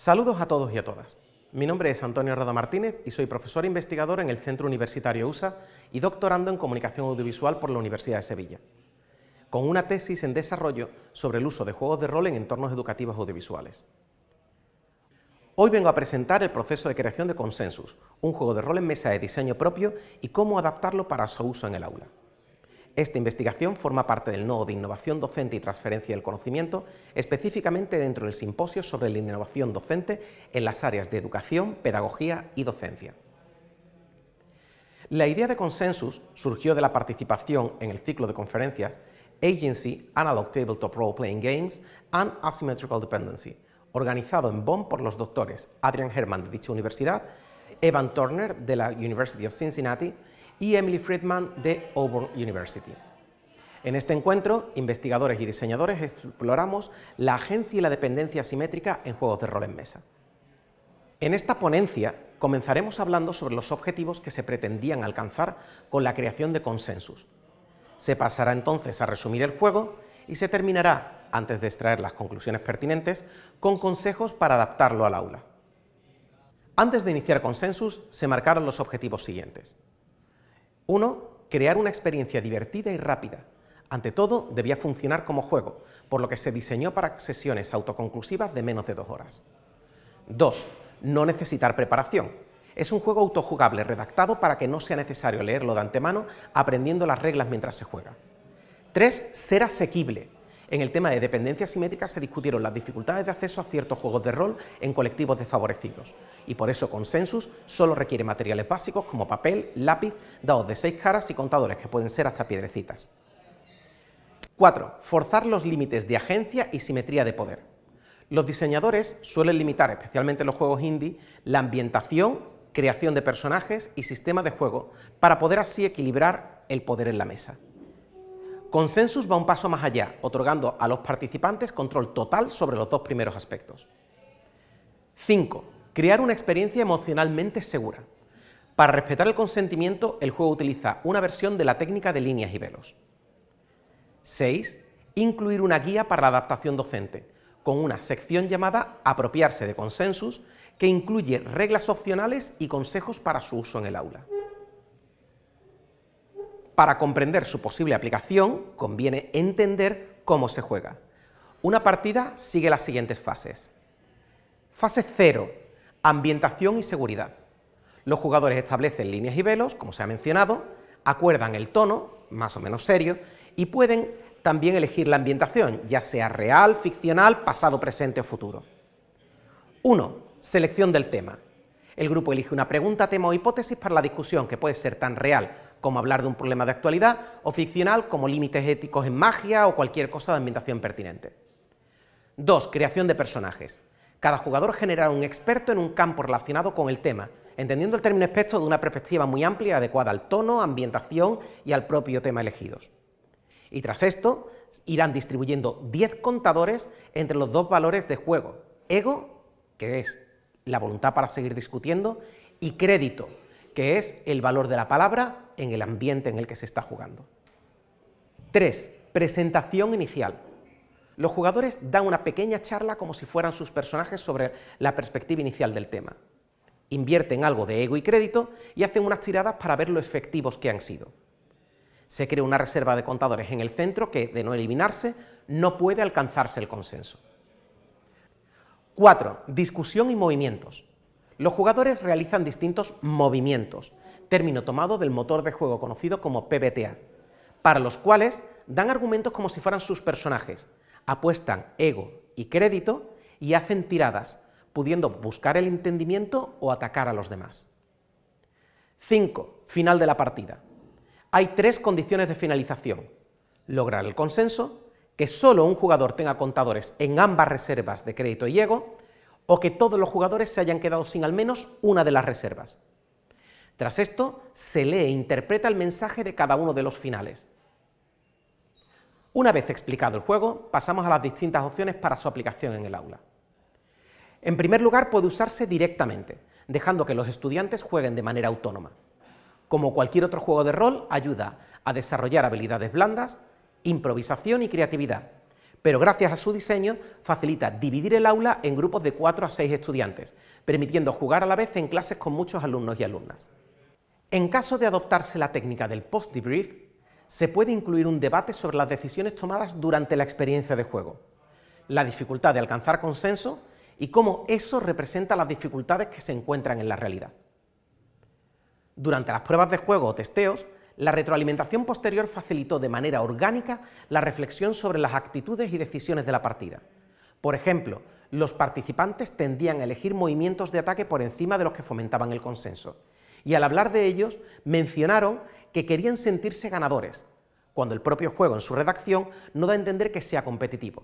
Saludos a todos y a todas. Mi nombre es Antonio Roda Martínez y soy profesor e investigador en el Centro Universitario USA y doctorando en Comunicación Audiovisual por la Universidad de Sevilla, con una tesis en desarrollo sobre el uso de juegos de rol en entornos educativos audiovisuales. Hoy vengo a presentar el proceso de creación de Consensus, un juego de rol en mesa de diseño propio y cómo adaptarlo para su uso en el aula. Esta investigación forma parte del nodo de innovación docente y transferencia del conocimiento, específicamente dentro del simposio sobre la innovación docente en las áreas de educación, pedagogía y docencia. La idea de Consensus surgió de la participación en el ciclo de conferencias Agency, Analog Tabletop Role Playing Games and Asymmetrical Dependency, organizado en Bonn por los doctores Adrian Herman de dicha universidad, Evan Turner de la University of Cincinnati y Emily Friedman de Auburn University. En este encuentro, investigadores y diseñadores exploramos la agencia y la dependencia asimétrica en juegos de rol en mesa. En esta ponencia comenzaremos hablando sobre los objetivos que se pretendían alcanzar con la creación de Consensus. Se pasará entonces a resumir el juego y se terminará, antes de extraer las conclusiones pertinentes, con consejos para adaptarlo al aula. Antes de iniciar Consensus, se marcaron los objetivos siguientes. 1. Crear una experiencia divertida y rápida. Ante todo, debía funcionar como juego, por lo que se diseñó para sesiones autoconclusivas de menos de 2 horas. 2. No necesitar preparación. Es un juego autojugable redactado para que no sea necesario leerlo de antemano, aprendiendo las reglas mientras se juega. 3. Ser asequible. En el tema de dependencia asimétrica se discutieron las dificultades de acceso a ciertos juegos de rol en colectivos desfavorecidos, y por eso Consensus solo requiere materiales básicos como papel, lápiz, dados de 6 caras y contadores que pueden ser hasta piedrecitas. 4. Forzar los límites de agencia y simetría de poder. Los diseñadores suelen limitar, especialmente en los juegos indie, la ambientación, creación de personajes y sistema de juego para poder así equilibrar el poder en la mesa. Consensus va un paso más allá, otorgando a los participantes control total sobre los 2 primeros aspectos. 5. Crear una experiencia emocionalmente segura. Para respetar el consentimiento, el juego utiliza una versión de la técnica de líneas y velos. 6. Incluir una guía para la adaptación docente, con una sección llamada Apropiarse de Consensus, que incluye reglas opcionales y consejos para su uso en el aula. Para comprender su posible aplicación, conviene entender cómo se juega. Una partida sigue las siguientes fases. Fase 0. Ambientación y seguridad. Los jugadores establecen líneas y velos, como se ha mencionado, acuerdan el tono, más o menos serio, y pueden también elegir la ambientación, ya sea real, ficcional, pasado, presente o futuro. 1. Selección del tema. El grupo elige una pregunta, tema o hipótesis para la discusión, que puede ser tan real como hablar de un problema de actualidad, o ficcional como límites éticos en magia o cualquier cosa de ambientación pertinente. 2. Creación de personajes. Cada jugador generará un experto en un campo relacionado con el tema, entendiendo el término experto de una perspectiva muy amplia y adecuada al tono, ambientación y al propio tema elegidos. Y tras esto, irán distribuyendo 10 contadores entre los 2 valores de juego: ego, que es la voluntad para seguir discutiendo, y crédito, que es el valor de la palabra en el ambiente en el que se está jugando. 3. Presentación inicial. Los jugadores dan una pequeña charla como si fueran sus personajes sobre la perspectiva inicial del tema. Invierten algo de ego y crédito y hacen unas tiradas para ver lo efectivos que han sido. Se crea una reserva de contadores en el centro que, de no eliminarse, no puede alcanzarse el consenso. 4. Discusión y movimientos. Los jugadores realizan distintos movimientos, término tomado del motor de juego conocido como PBTA, para los cuales dan argumentos como si fueran sus personajes, apuestan ego y crédito y hacen tiradas, pudiendo buscar el entendimiento o atacar a los demás. 5. Final de la partida. Hay 3 condiciones de finalización: lograr el consenso, que solo un jugador tenga contadores en ambas reservas de crédito y ego, o que todos los jugadores se hayan quedado sin al menos una de las reservas. Tras esto, se lee e interpreta el mensaje de cada uno de los finales. Una vez explicado el juego, pasamos a las distintas opciones para su aplicación en el aula. En primer lugar, puede usarse directamente, dejando que los estudiantes jueguen de manera autónoma. Como cualquier otro juego de rol, ayuda a desarrollar habilidades blandas, improvisación y creatividad, pero gracias a su diseño facilita dividir el aula en grupos de 4 a 6 estudiantes, permitiendo jugar a la vez en clases con muchos alumnos y alumnas. En caso de adoptarse la técnica del post-debrief, se puede incluir un debate sobre las decisiones tomadas durante la experiencia de juego, la dificultad de alcanzar consenso y cómo eso representa las dificultades que se encuentran en la realidad. Durante las pruebas de juego o testeos, la retroalimentación posterior facilitó de manera orgánica la reflexión sobre las actitudes y decisiones de la partida. Por ejemplo, los participantes tendían a elegir movimientos de ataque por encima de los que fomentaban el consenso, y al hablar de ellos mencionaron que querían sentirse ganadores, cuando el propio juego en su redacción no da a entender que sea competitivo,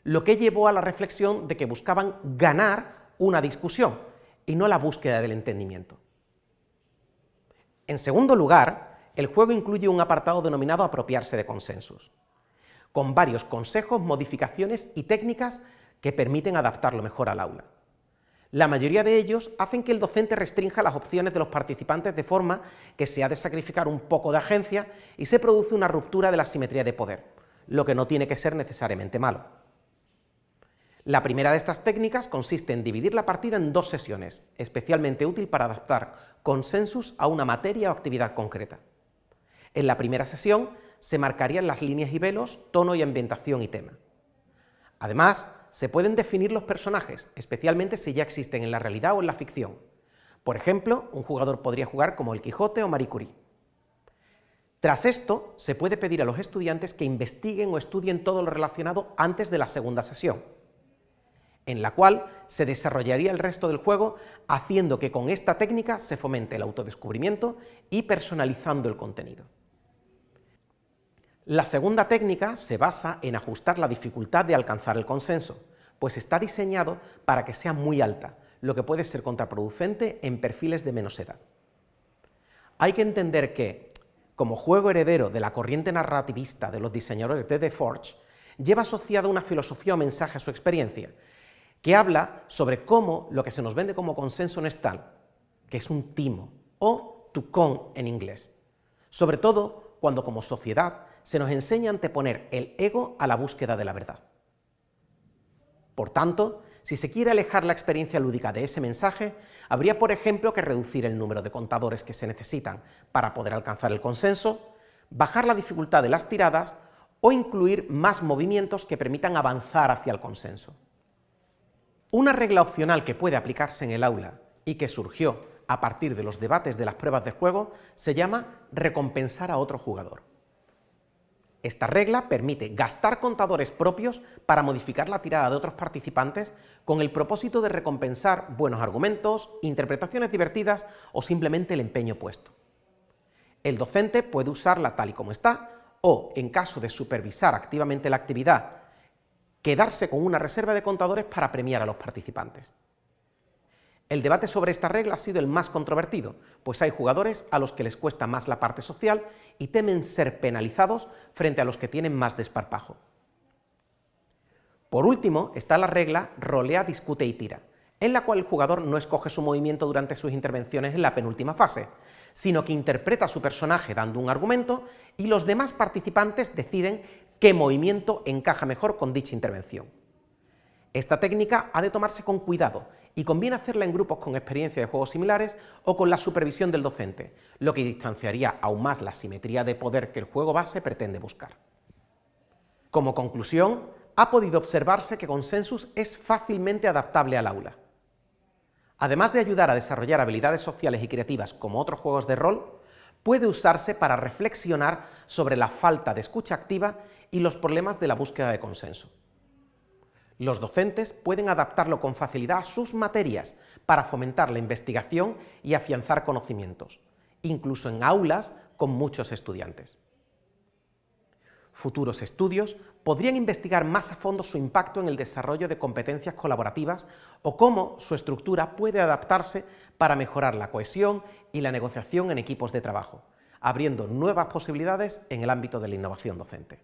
lo que llevó a la reflexión de que buscaban ganar una discusión y no la búsqueda del entendimiento. En segundo lugar, el juego incluye un apartado denominado apropiarse de consensos, con varios consejos, modificaciones y técnicas que permiten adaptarlo mejor al aula. La mayoría de ellos hacen que el docente restrinja las opciones de los participantes de forma que se ha de sacrificar un poco de agencia y se produce una ruptura de la simetría de poder, lo que no tiene que ser necesariamente malo. La primera de estas técnicas consiste en dividir la partida en 2 sesiones, especialmente útil para adaptar consensus a una materia o actividad concreta. En la primera sesión se marcarían las líneas y velos, tono y ambientación y tema. Además, se pueden definir los personajes, especialmente si ya existen en la realidad o en la ficción. Por ejemplo, un jugador podría jugar como el Quijote o Marie Curie. Tras esto, se puede pedir a los estudiantes que investiguen o estudien todo lo relacionado antes de la segunda sesión, en la cual se desarrollaría el resto del juego, haciendo que con esta técnica se fomente el autodescubrimiento y personalizando el contenido. La segunda técnica se basa en ajustar la dificultad de alcanzar el consenso, pues está diseñado para que sea muy alta, lo que puede ser contraproducente en perfiles de menos edad. Hay que entender que, como juego heredero de la corriente narrativista de los diseñadores de The Forge, lleva asociada una filosofía o mensaje a su experiencia, que habla sobre cómo lo que se nos vende como consenso no es tal, que es un timo, o to con en inglés, sobre todo cuando como sociedad se nos enseña a anteponer el ego a la búsqueda de la verdad. Por tanto, si se quiere alejar la experiencia lúdica de ese mensaje, habría, por ejemplo, que reducir el número de contadores que se necesitan para poder alcanzar el consenso, bajar la dificultad de las tiradas o incluir más movimientos que permitan avanzar hacia el consenso. Una regla opcional que puede aplicarse en el aula y que surgió a partir de los debates de las pruebas de juego se llama recompensar a otro jugador. Esta regla permite gastar contadores propios para modificar la tirada de otros participantes con el propósito de recompensar buenos argumentos, interpretaciones divertidas o simplemente el empeño puesto. El docente puede usarla tal y como está o, en caso de supervisar activamente la actividad, quedarse con una reserva de contadores para premiar a los participantes. El debate sobre esta regla ha sido el más controvertido, pues hay jugadores a los que les cuesta más la parte social y temen ser penalizados frente a los que tienen más desparpajo. Por último, está la regla rolea, discute y tira, en la cual el jugador no escoge su movimiento durante sus intervenciones en la penúltima fase, sino que interpreta a su personaje dando un argumento y los demás participantes deciden qué movimiento encaja mejor con dicha intervención. Esta técnica ha de tomarse con cuidado y conviene hacerla en grupos con experiencia de juegos similares o con la supervisión del docente, lo que distanciaría aún más la simetría de poder que el juego base pretende buscar. Como conclusión, ha podido observarse que Consensus es fácilmente adaptable al aula. Además de ayudar a desarrollar habilidades sociales y creativas como otros juegos de rol, puede usarse para reflexionar sobre la falta de escucha activa y los problemas de la búsqueda de consenso. Los docentes pueden adaptarlo con facilidad a sus materias para fomentar la investigación y afianzar conocimientos, incluso en aulas con muchos estudiantes. Futuros estudios podrían investigar más a fondo su impacto en el desarrollo de competencias colaborativas o cómo su estructura puede adaptarse para mejorar la cohesión y la negociación en equipos de trabajo, abriendo nuevas posibilidades en el ámbito de la innovación docente.